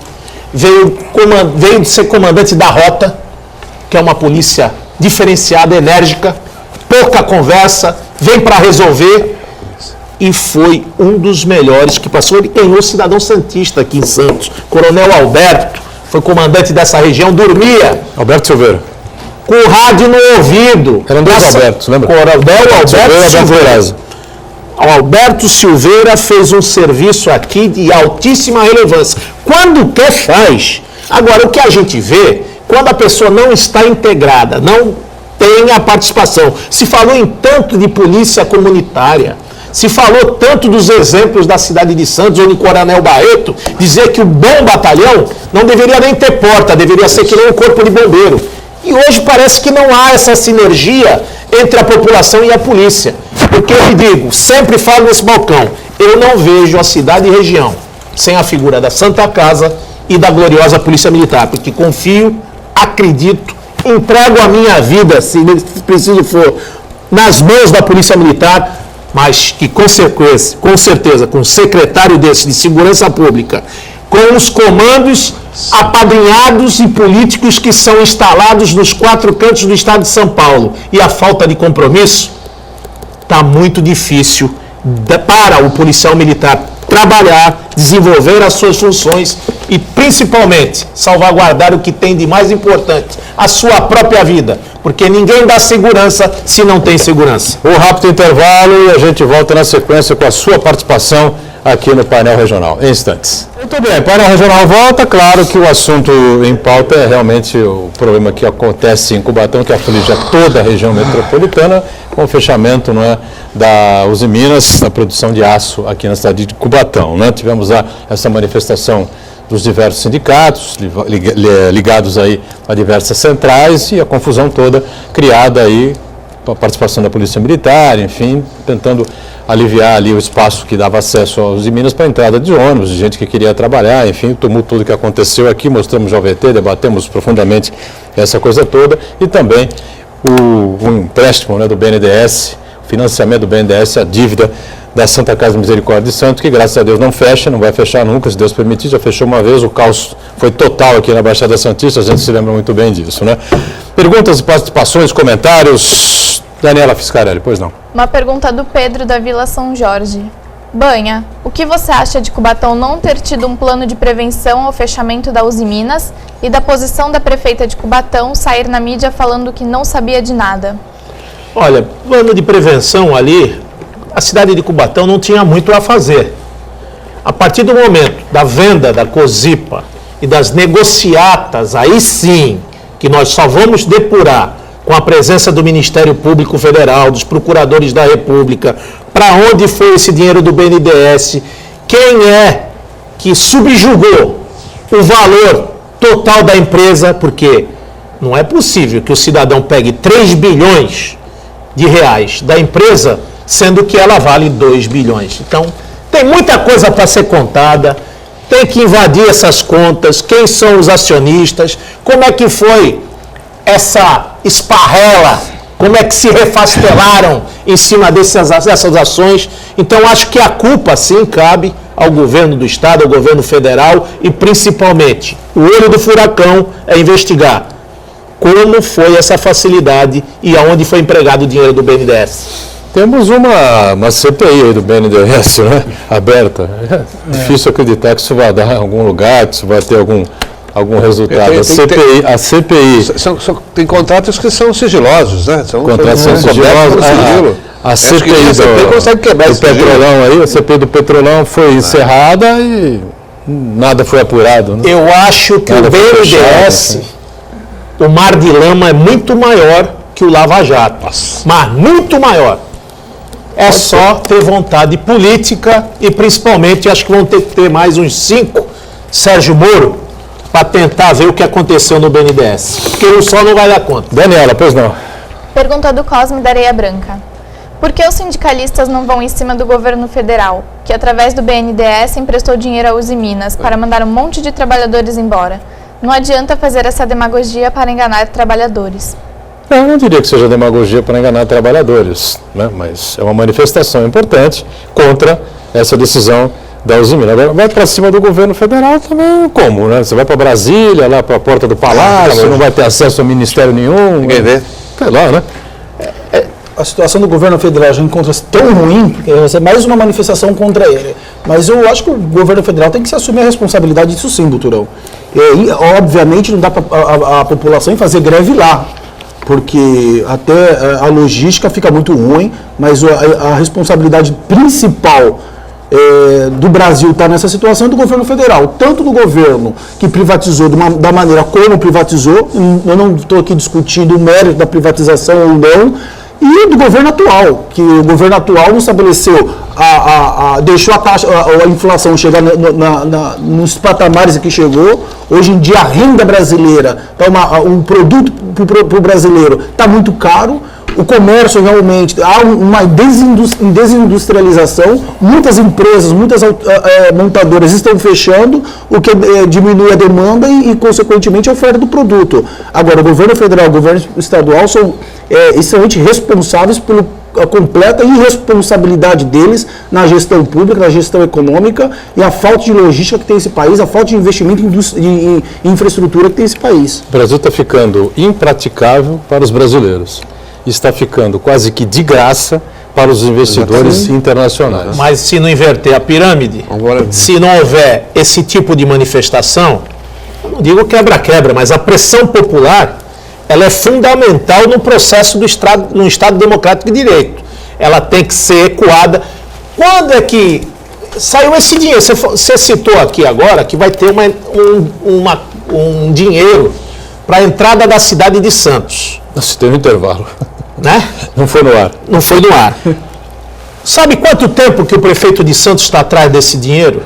veio de ser comandante da Rota, que é uma polícia diferenciada, enérgica, pouca conversa, vem para resolver. E foi um dos melhores que passou. Ele ganhou o cidadão santista aqui em Santos. Coronel Alberto foi comandante dessa região, dormia Alberto Silveira. com o rádio no ouvido. Eram dois Albertos, lembra? Coronel Alberto Silveira. O Alberto Silveira fez um serviço aqui de altíssima relevância. Quando quer, faz. Agora, o que a gente vê, quando a pessoa não está integrada, não tem a participação. Se falou em tanto de polícia comunitária, se falou tanto dos exemplos da cidade de Santos, onde o Coronel Barreto dizer que o bom batalhão não deveria nem ter porta, deveria ser que nem um corpo de bombeiro. E hoje parece que não há essa sinergia entre a população e a polícia. Porque eu lhe digo, sempre falo nesse balcão, eu não vejo a cidade e região sem a figura da Santa Casa e da gloriosa Polícia Militar, porque confio, acredito, entrego a minha vida, se preciso for, nas mãos da Polícia Militar, mas que com certeza, com o secretário desse de Segurança Pública, com os comandos apadrinhados e políticos que são instalados nos 4 cantos do estado de São Paulo e a falta de compromisso, está muito difícil para o policial militar trabalhar, desenvolver as suas funções e, principalmente, salvaguardar o que tem de mais importante, a sua própria vida, porque ninguém dá segurança se não tem segurança. Um rápido intervalo e a gente volta na sequência com a sua participação aqui no Painel Regional, em instantes. Muito bem, Painel Regional volta. Claro que o assunto em pauta é realmente o problema que acontece em Cubatão, que aflige a toda a região metropolitana, com o fechamento, não é, da Usiminas, na produção de aço aqui na cidade de Cubatão. Né? Tivemos essa manifestação dos diversos sindicatos, ligados aí a diversas centrais, e a confusão toda criada aí com a participação da Polícia Militar, enfim, tentando aliviar ali o espaço que dava acesso aos Minas para a entrada de ônibus, de gente que queria trabalhar, enfim, tomou tudo que aconteceu aqui, mostramos o VT, debatemos profundamente essa coisa toda, e também o empréstimo, né, do BNDES, o financiamento do BNDES, a dívida da Santa Casa Misericórdia de Santos, que graças a Deus não fecha, não vai fechar nunca, se Deus permitir, já fechou uma vez, o caos foi total aqui na Baixada Santista, a gente se lembra muito bem disso, né? Perguntas, participações, comentários. Daniela Fiscarelli, pois não. Uma pergunta do Pedro da Vila São Jorge. Banha, o que você acha de Cubatão não ter tido um plano de prevenção ao fechamento da Usiminas e da posição da prefeita de Cubatão sair na mídia falando que não sabia de nada? Olha, plano de prevenção ali, a cidade de Cubatão não tinha muito a fazer. A partir do momento da venda da Cosipa e das negociatas, aí sim, que nós só vamos depurar com a presença do Ministério Público Federal, dos procuradores da República, para onde foi esse dinheiro do BNDES, quem é que subjugou o valor total da empresa, porque não é possível que o cidadão pegue 3 bilhões de reais da empresa, sendo que ela vale 2 bilhões. Então, tem muita coisa para ser contada, tem que invadir essas contas, quem são os acionistas, como é que foi essa esparrela, como é que se refastelaram em cima dessas ações. Então, acho que a culpa, sim, cabe ao governo do Estado, ao governo federal e, principalmente, o olho do furacão é investigar como foi essa facilidade e aonde foi empregado o dinheiro do BNDES. Temos uma CPI aí do BNDES, né, aberta. É difícil acreditar que isso vai dar em algum lugar, que isso vai ter algum resultado. A CPI... Tem contratos que são sigilosos, né? Contratos são sigilosos. A CPI do Petrolão aí, a CPI do Petrolão foi encerrada e nada foi apurado. Né? Eu acho que nada o BNDES, o mar de lama é muito maior que o Lava Jato. Nossa. Mas muito maior. É só ter vontade política e, principalmente, acho que vão ter que ter mais uns 5 Sérgio Moro para tentar ver o que aconteceu no BNDES. Porque um só não vai dar conta. Daniela, pois não. Pergunta do Cosme da Areia Branca. Por que os sindicalistas não vão em cima do governo federal, que através do BNDES emprestou dinheiro a Usiminas para mandar um monte de trabalhadores embora? Não adianta fazer essa demagogia para enganar trabalhadores. Eu não diria que seja demagogia para enganar trabalhadores, né? Mas é uma manifestação importante contra essa decisão da Usiminas. Agora, vai para cima do governo federal também, como? Né? Você vai para Brasília, lá para a porta do Palácio, não vai ter acesso a ministério nenhum. Ninguém vê. Sei lá, né? a situação do governo federal já encontra-se tão ruim, porque vai ser mais uma manifestação contra ele. Mas eu acho que o governo federal tem que se assumir a responsabilidade disso sim, Buturão. E, obviamente, não dá para a população ir fazer greve lá, porque até a logística fica muito ruim, mas a responsabilidade principal do Brasil está nessa situação do governo federal, tanto do governo que privatizou da maneira como privatizou, eu não estou aqui discutindo o mérito da privatização ou não, e do governo atual, que o governo atual não estabeleceu, deixou a inflação chegar nos patamares que chegou. Hoje em dia a renda brasileira, um produto para o brasileiro está muito caro, o comércio realmente, há uma desindustrialização, muitas empresas, muitas montadoras estão fechando, o que diminui a demanda e consequentemente, a oferta do produto. Agora, o governo federal e o governo estadual são extremamente responsáveis pela completa irresponsabilidade deles na gestão pública, na gestão econômica e a falta de logística que tem esse país, a falta de investimento em infraestrutura que tem esse país. O Brasil está ficando impraticável para os brasileiros. Está ficando quase que de graça para os investidores internacionais. Mas se não inverter a pirâmide, se não houver esse tipo de manifestação, eu não digo quebra-quebra, mas a pressão popular, ela é fundamental no processo no Estado Democrático de Direito. Ela tem que ser ecoada. Quando é que saiu esse dinheiro? Você citou aqui agora que vai ter um dinheiro para a entrada da cidade de Santos. Nossa, teve um intervalo. Né? Não foi no ar. Não foi no ar. Sabe quanto tempo que o prefeito de Santos está atrás desse dinheiro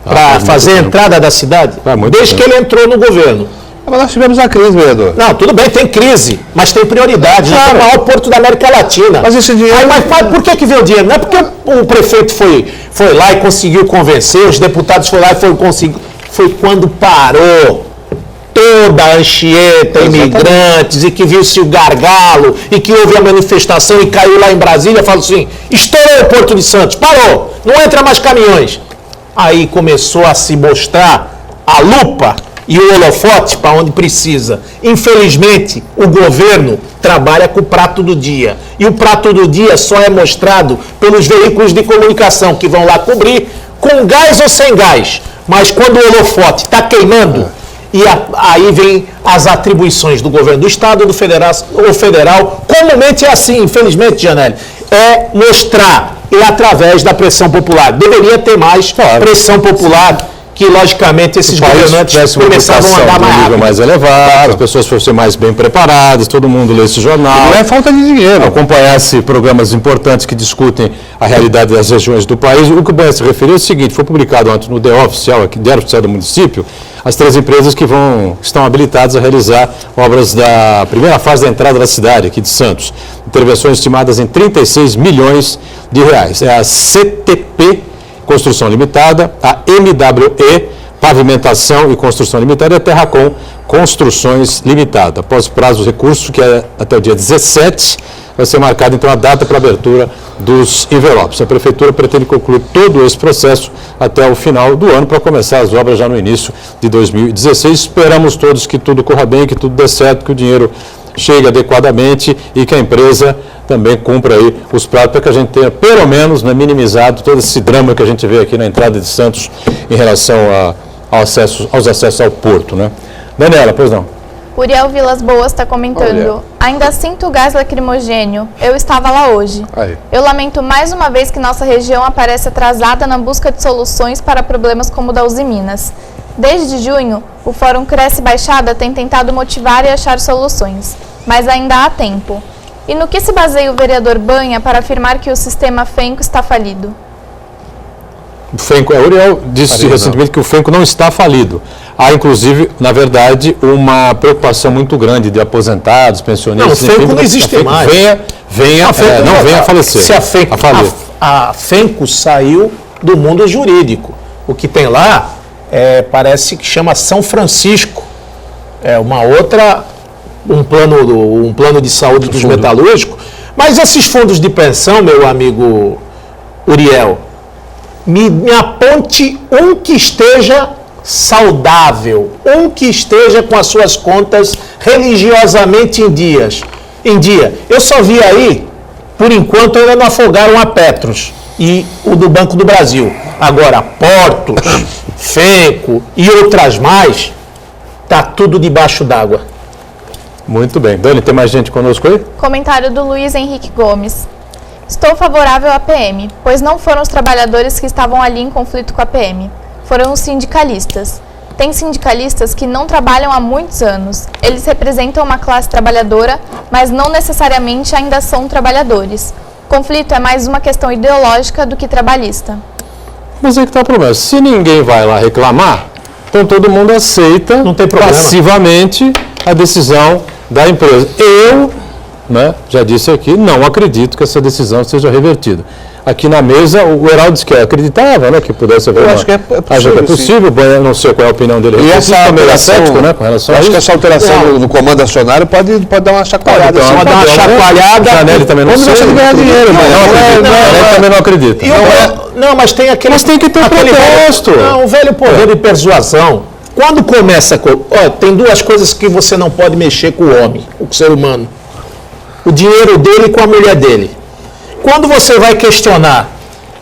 para fazer a entrada da cidade? Desde que ele entrou no governo. Mas nós tivemos a crise, vereador. Não, tudo bem, tem crise, mas tem prioridade. Claro. É o maior porto da América Latina. Mas esse dinheiro... Mas por que veio o dinheiro? Não é porque o prefeito foi lá e conseguiu convencer, os deputados foram lá e foram conseguir. Foi quando parou toda a Anchieta, imigrantes, e que viu-se o gargalo, e que houve a manifestação e caiu lá em Brasília, falou assim, estourou o Porto de Santos, parou, não entra mais caminhões. Aí começou a se mostrar a lupa e o holofote para onde precisa. Infelizmente, o governo trabalha com o prato do dia. E o prato do dia só é mostrado pelos veículos de comunicação que vão lá cobrir, com gás ou sem gás. Mas quando o holofote está queimando, e aí vem as atribuições do governo do Estado, do federal, comumente é assim, infelizmente, Janelli, é mostrar, e através da pressão popular. Deveria ter mais pressão popular, que logicamente esses governantes começavam a andar mais rápido. Mais elevado, as pessoas fossem mais bem preparadas, todo mundo lesse jornal. Não é falta de dinheiro. Acompanhasse programas importantes que discutem a realidade das regiões do país. O que o Banha se referiu é o seguinte, foi publicado ontem no Diário Oficial do município, as 3 empresas que estão habilitadas a realizar obras da primeira fase da entrada da cidade, aqui de Santos. Intervenções estimadas em 36 milhões de reais. É a CTP, Construção Limitada, a MWE, Pavimentação e Construção Limitada, e a Terracom, Construções Limitada. Após o prazo do recurso, que é até o dia 17, vai ser marcada então a data para abertura dos envelopes. A Prefeitura pretende concluir todo esse processo até o final do ano para começar as obras já no início de 2016. Esperamos todos que tudo corra bem, que tudo dê certo, que o dinheiro chegue adequadamente e que a empresa também cumpra aí os prazos para que a gente tenha, pelo menos, minimizado todo esse drama que a gente vê aqui na entrada de Santos em relação aos acessos ao porto, né? Daniela, pois não? Uriel Vilas Boas está comentando, ainda sinto gás lacrimogênio, eu estava lá hoje. Aí. Eu lamento mais uma vez que nossa região aparece atrasada na busca de soluções para problemas como o da Uzi Minas. Desde junho, o Fórum Cresce Baixada tem tentado motivar e achar soluções, mas ainda há tempo. E no que se baseia o vereador Banha para afirmar que o sistema FENCO está falido? O FENCO, Uriel disse recentemente que o FENCO não está falido. Há, inclusive, na verdade, uma preocupação muito grande de aposentados, pensionistas... Não, o FENCO não existe mais. Venha a falecer. Se a FENCO saiu do mundo jurídico. O que tem lá, parece que chama São Francisco. É uma outra... Um plano de saúde dos metalúrgicos. Mas esses fundos de pensão, meu amigo Uriel, me aponte um que esteja saudável, um que esteja com as suas contas religiosamente em dia. Eu só vi aí Por enquanto ainda não afogaram a Petros e o do Banco do Brasil. Agora, Portos, Fenco e outras mais, está tudo debaixo d'água. Muito bem. Dani, tem mais gente conosco aí? Comentário do Luiz Henrique Gomes. Estou favorável à PM, pois não foram os trabalhadores que estavam ali em conflito com a PM. Foram os sindicalistas. Tem sindicalistas que não trabalham há muitos anos. Eles representam uma classe trabalhadora, mas não necessariamente ainda são trabalhadores. O conflito é mais uma questão ideológica do que trabalhista. Mas é que está o problema. Se ninguém vai lá reclamar, então todo mundo aceita Não tem problema. passivamente a decisão da empresa. Eu, já disse aqui, não acredito que essa decisão seja revertida. Aqui na mesa, o Heraldo disse que acreditava, que pudesse haver acho que é possível. Não sei qual é a opinião dele. E essa alteração, com relação a acho isso. que essa alteração no comando acionário pode dar uma chacoalhada. Pode dar uma chacoalhada. O Janelli também não sei. De ganhar dinheiro, Ele também não acredita. Não, mas tem aquele... Mas tem que ter um propósito. Não, o velho poder de persuasão. Quando começa... tem duas coisas que você não pode mexer com o homem, com o ser humano. O dinheiro dele com a mulher dele. Quando você vai questionar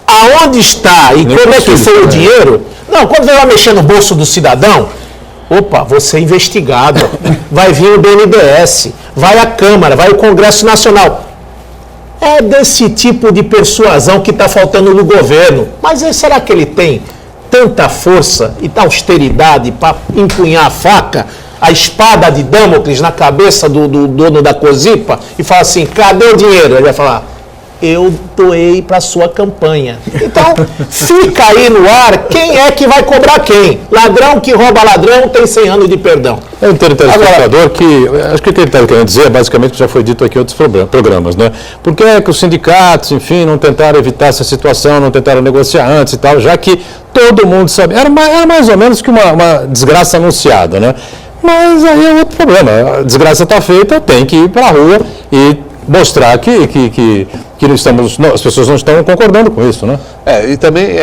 aonde está e como é que foi o dinheiro, quando você vai mexer no bolso do cidadão, você é investigado, vai vir o BNDES, vai a Câmara, vai o Congresso Nacional. É desse tipo de persuasão que está faltando no governo. Mas será que ele tem tanta força e austeridade para empunhar a faca, a espada de Damocles na cabeça do dono da Cosipa e falar assim, cadê o dinheiro? Ele vai falar, eu doei para sua campanha. Então, fica aí no ar, quem é que vai cobrar quem? Ladrão que rouba ladrão tem 100 anos de perdão. Eu entendo o telespectador que, acho que o que ele está querendo dizer, basicamente, já foi dito aqui em outros programas, Por que é que os sindicatos, enfim, não tentaram evitar essa situação, não tentaram negociar antes e tal, já que todo mundo sabe, era mais ou menos que uma desgraça anunciada, Mas aí é outro problema, a desgraça está feita, tem que ir para a rua e mostrar que as pessoas não estão concordando com isso, E também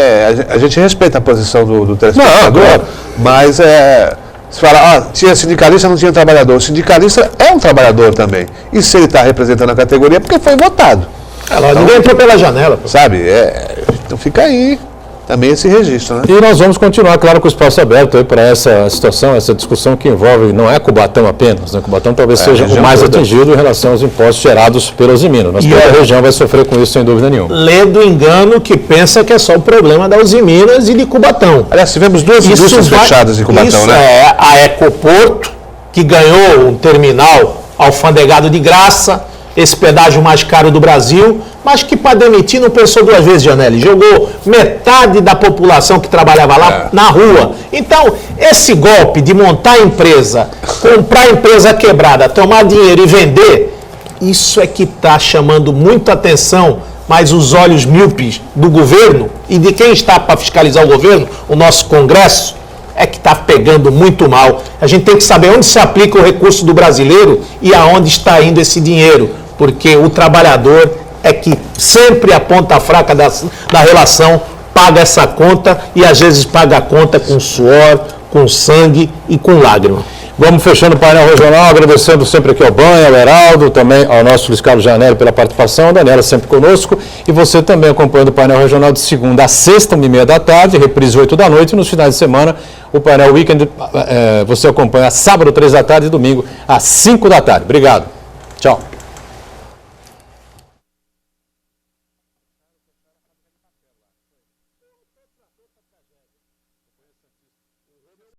a gente respeita a posição do telespectador, mas se fala, tinha sindicalista, não tinha trabalhador. O sindicalista é um trabalhador também. E se ele está representando a categoria, é porque foi votado. Ninguém entrou pela janela. Sabe? Então fica aí também esse registro, E nós vamos continuar, claro, com o espaço aberto aí para essa situação, essa discussão que envolve, não é Cubatão apenas, Cubatão talvez seja o mais atingido em relação aos impostos gerados pelas Usiminas, mas toda a região vai sofrer com isso sem dúvida nenhuma. Lê do engano que pensa que é só o problema das Usiminas e de Cubatão. Aliás, tivemos duas indústrias fechadas em Cubatão, A Ecoporto, que ganhou um terminal alfandegado de graça, esse pedágio mais caro do Brasil, mas que para demitir não pensou duas vezes, Janelli. Jogou metade da população que trabalhava lá na rua. Então, esse golpe de montar a empresa, comprar a empresa quebrada, tomar dinheiro e vender, isso é que está chamando muita atenção, mas os olhos míopes do governo e de quem está para fiscalizar o governo, o nosso Congresso, é que está pegando muito mal. A gente tem que saber onde se aplica o recurso do brasileiro e aonde está indo esse dinheiro, porque o trabalhador é que sempre a ponta fraca da relação paga essa conta e às vezes paga a conta com suor, com sangue e com lágrima. Vamos fechando o painel regional, agradecendo sempre aqui ao Banha, ao Heraldo, também ao nosso Luiz Carlos Janelli pela participação, a Daniela sempre conosco, e você também acompanhando o painel regional de segunda a sexta, 1h30 da tarde, reprise 8 da noite, e nos finais de semana o painel Weekend você acompanha sábado, 3 da tarde e domingo às 5 da tarde. Obrigado. Tchau.